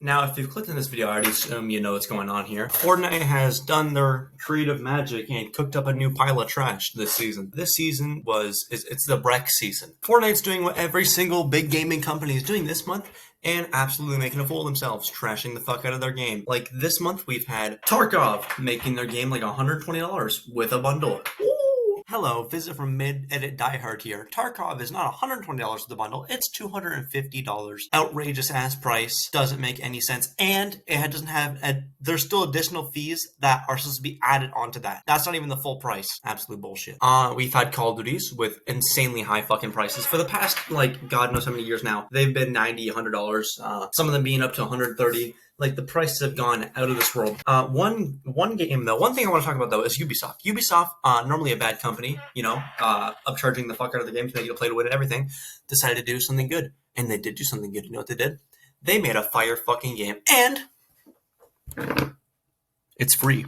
Now, if you've clicked on this video, I already assume you know what's going on here. Fortnite has done their creative magic and cooked up a new pile of trash this season. This season it's the Breck season. Fortnite's doing what every single big gaming company is doing this month and absolutely making a fool of themselves, trashing the fuck out of their game. Like this month, we've had Tarkov making their game like $120 with a bundle. Hello, visit from Mid-Edit Diehard here. Tarkov is not $120 with the bundle, it's $250. Outrageous ass price, doesn't make any sense, and it doesn't have, there's still additional fees that are supposed to be added onto that. That's not even the full price. Absolute bullshit. We've had Call of Duties with insanely high fucking prices for the past, like, God knows how many years now. They've been $90, $100, some of them being up to $130. Like, the prices have gone out of this world. One game, though, one thing I want to talk about, though, is Ubisoft. Ubisoft, normally a bad company, you know, upcharging the fuck out of the game to make you play to win and everything, decided to do something good. And they did do something good. You know what they did? They made a fire fucking game. And it's free.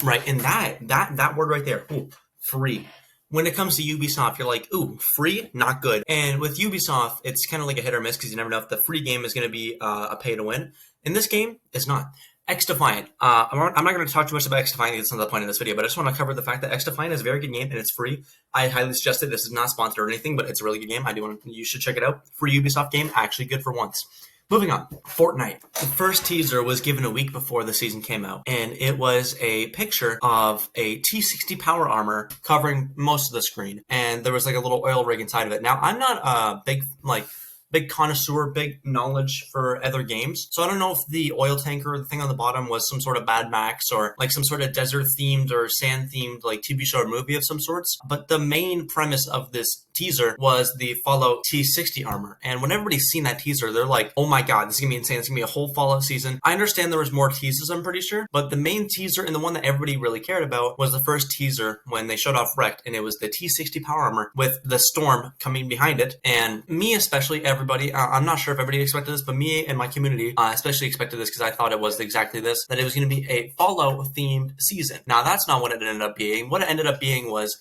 Right? And that word right there, ooh, free. When it comes to Ubisoft, you're like, ooh, free, not good. And with Ubisoft, it's kind of like a hit or miss because you never know if the free game is going to be a pay to win. In this game, it's not. X-Defiant. I'm not going to talk too much about X-Defiant. It's not the point of this video, but I just want to cover the fact that X-Defiant is a very good game and it's free. I highly suggest it. This is not sponsored or anything, but it's a really good game. You should check it out. Free Ubisoft game, actually good for once. Moving on, Fortnite. The first teaser was given a week before the season came out, and it was a picture of a T60 power armor covering most of the screen, and there was like a little oil rig inside of it. Now, I'm not a big connoisseur, big knowledge for other games. So I don't know if the oil tanker, the thing on the bottom, was some sort of Mad Max or like some sort of desert themed or sand themed like TV show or movie of some sorts. But the main premise of this teaser was the Fallout T60 armor. And when everybody's seen that teaser, they're like, oh my God, this is gonna be insane. It's gonna be a whole Fallout season. I understand there was more teasers, I'm pretty sure, but the main teaser and the one that everybody really cared about was the first teaser when they showed off Wrecked, and it was the T60 power armor with the storm coming behind it. And me especially, everybody, I'm not sure if everybody expected this, but me and my community especially expected this because I thought it was exactly this, that it was going to be a Fallout themed season. Now that's not what it ended up being. What it ended up being was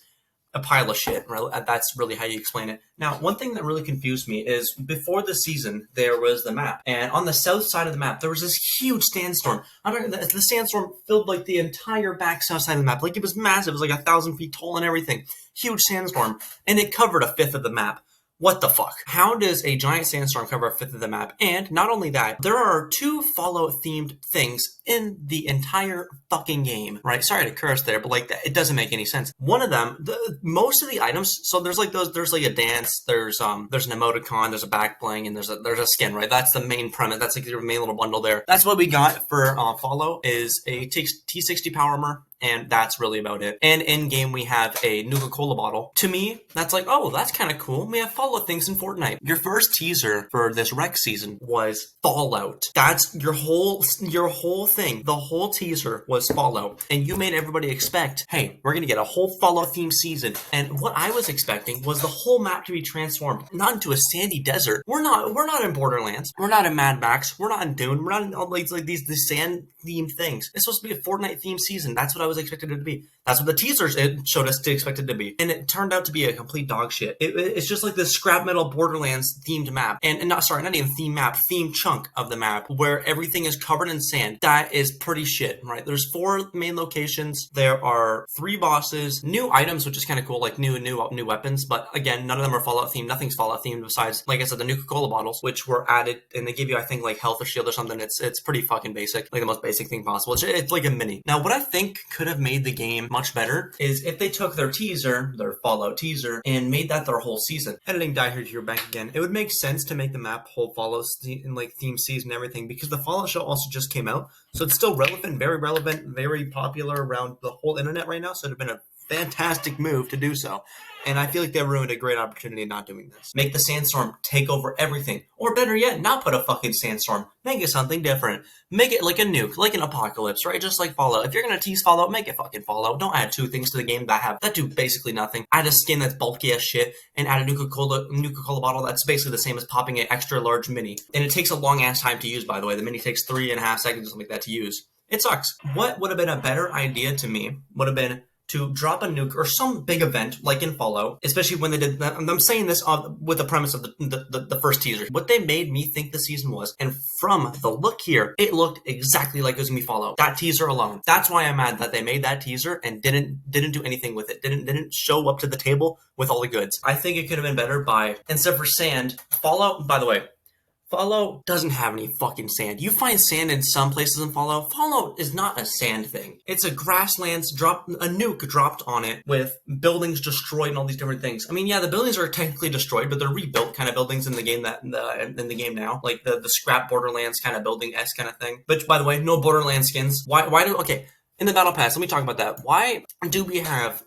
a pile of shit. That's really how you explain it. Now, one thing that really confused me is before the season, there was the map. And on the south side of the map, there was this huge sandstorm. The sandstorm filled like the entire back south side of the map. Like it was massive. It was like 1,000 feet tall and everything. Huge sandstorm. And it covered a fifth of the map. What the fuck? How does a giant sandstorm cover a fifth of the map? And not only that, there are 2 Fallout-themed things in the entire fucking game, right? Sorry to curse there, but like it doesn't make any sense. One of them, most of the items, so there's like a dance, there's an emoticon, there's a back bling, and there's a skin, right? That's the main premise. That's like your main little bundle there. That's what we got for Fallout is a T60 power armor. And that's really about it. And in game, we have a Nuka-Cola bottle. To me, that's like, oh, that's kind of cool. We have Fallout things in Fortnite. Your first teaser for this Rec season was Fallout. That's your whole thing. The whole teaser was Fallout. And you made everybody expect, hey, we're going to get a whole Fallout themed season. And what I was expecting was the whole map to be transformed, not into a sandy desert. We're not in Borderlands. We're not in Mad Max. We're not in Dune. We're not in all like these sand themed things. It's supposed to be a Fortnite themed season. That's what I was expected it to be. That's what the teasers showed us to expect it to be. And it turned out to be a complete dog shit. It's just like this scrap metal Borderlands themed map. And not even theme map, theme chunk of the map where everything is covered in sand. That is pretty shit, right? There's 4 main locations. There are 3 bosses, new items, which is kind of cool, like new weapons. But again, none of them are Fallout themed. Nothing's Fallout themed besides, like I said, the Nuka-Cola bottles, which were added, and they give you, I think, like health or shield or something. It's pretty fucking basic, like the most basic thing possible. It's like a mini. Now, what I think could have made the game much better is if they took their Fallout teaser, and made that their whole season. Editing Diehard here back again. It would make sense to make the map whole Fallout theme season and everything because the Fallout show also just came out, so it's still relevant, very popular around the whole internet right now. So it'd have been a fantastic move to do so. And I feel like they ruined a great opportunity not doing this. Make the sandstorm take over everything. Or better yet, not put a fucking sandstorm. Make it something different. Make it like a nuke, like an apocalypse, right? Just like Fallout. If you're gonna tease Fallout, make it fucking Fallout. Don't add 2 things to the game that do basically nothing. Add a skin that's bulky as shit, and add a Nuka-Cola bottle that's basically the same as popping an extra large mini. And it takes a long ass time to use, by the way. The mini takes 3.5 seconds or something like that to use. It sucks. What would have been a better idea to me would have been to drop a nuke or some big event like in Fallout, especially when they did that. I'm saying this with the premise of the first teaser. What they made me think the season was, and from the look here, it looked exactly like it was gonna be Fallout. That teaser alone. That's why I'm mad that they made that teaser and didn't do anything with it. Didn't show up to the table with all the goods. I think it could have been better by, instead for sand, Fallout, by the way, Fallout doesn't have any fucking sand. You find sand in some places in Fallout. Fallout is not a sand thing. It's a grasslands a nuke dropped on it with buildings destroyed and all these different things. I mean, yeah, the buildings are technically destroyed, but they're rebuilt kind of buildings in the game in the game now, like the scrap Borderlands kind of building-esque kind of thing. But by the way, no Borderlands skins. Okay, in the Battle Pass, let me talk about that. Why do we have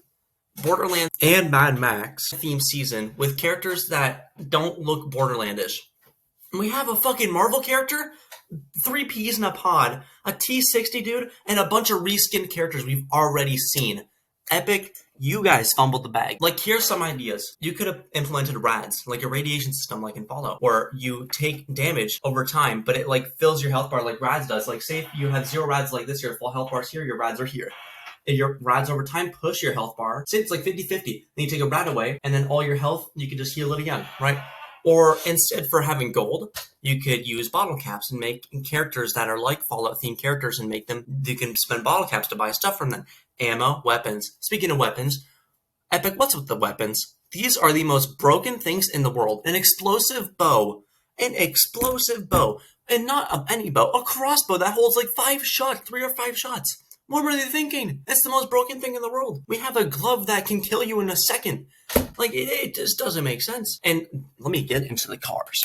Borderlands and Mad Max theme season with characters that don't look Borderlandish? We have a fucking Marvel character, 3 peas in a pod, a T60 dude, and a bunch of reskinned characters we've already seen. Epic, you guys fumbled the bag. Like, here's some ideas. You could have implemented rads, like a radiation system like in Fallout, where you take damage over time, but it like fills your health bar like rads does. Like, say if you had 0 rads like this, your full health bar's here, your rads are here. If your rads over time push your health bar, say it's like 50-50, then you take a rad away, and then all your health, you can just heal it again, right? Or instead, for having gold, you could use bottle caps and make characters that are like Fallout-themed characters and make them, you can spend bottle caps to buy stuff from them. Ammo, weapons. Speaking of weapons, Epic, what's with the weapons? These are the most broken things in the world. An explosive bow. And not any bow, a crossbow that holds like 5 shots, 3 or 5 shots. What were they thinking? It's the most broken thing in the world. We have a glove that can kill you in a second. Like, it just doesn't make sense. And let me get into the cars,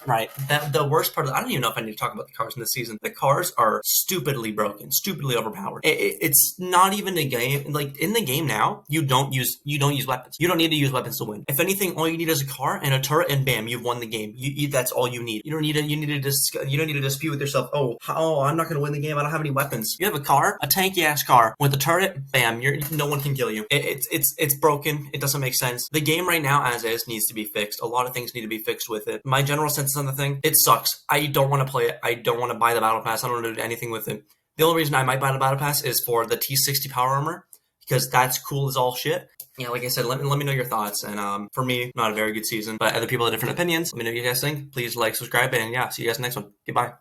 right? The worst part I don't even know if I need to talk about the cars in this season. The cars are stupidly broken, stupidly overpowered. It's not even a game. Like, in the game now, you don't use weapons. You don't need to use weapons to win. If anything, all you need is a car and a turret, and bam, you've won the game. That's all you need. You don't need to dispute with yourself. Oh, I'm not going to win the game. I don't have any weapons. You have a car, a tanky ass car with a turret. Bam, no one can kill you. It's broken. It doesn't make sense. The game right now, as is, needs to be fixed. A lot of things need to be fixed with it. My general sense on the thing, it sucks. I don't want to play it. I don't want to buy the Battle Pass. I don't want to do anything with it. The only reason I might buy the Battle Pass is for the T60 power armor, because that's cool as all shit. Yeah, like I said, let me know your thoughts. And for me, not a very good season, but other people have different opinions. Let me know what you guys think. Please like, subscribe, and yeah, see you guys next one. Goodbye.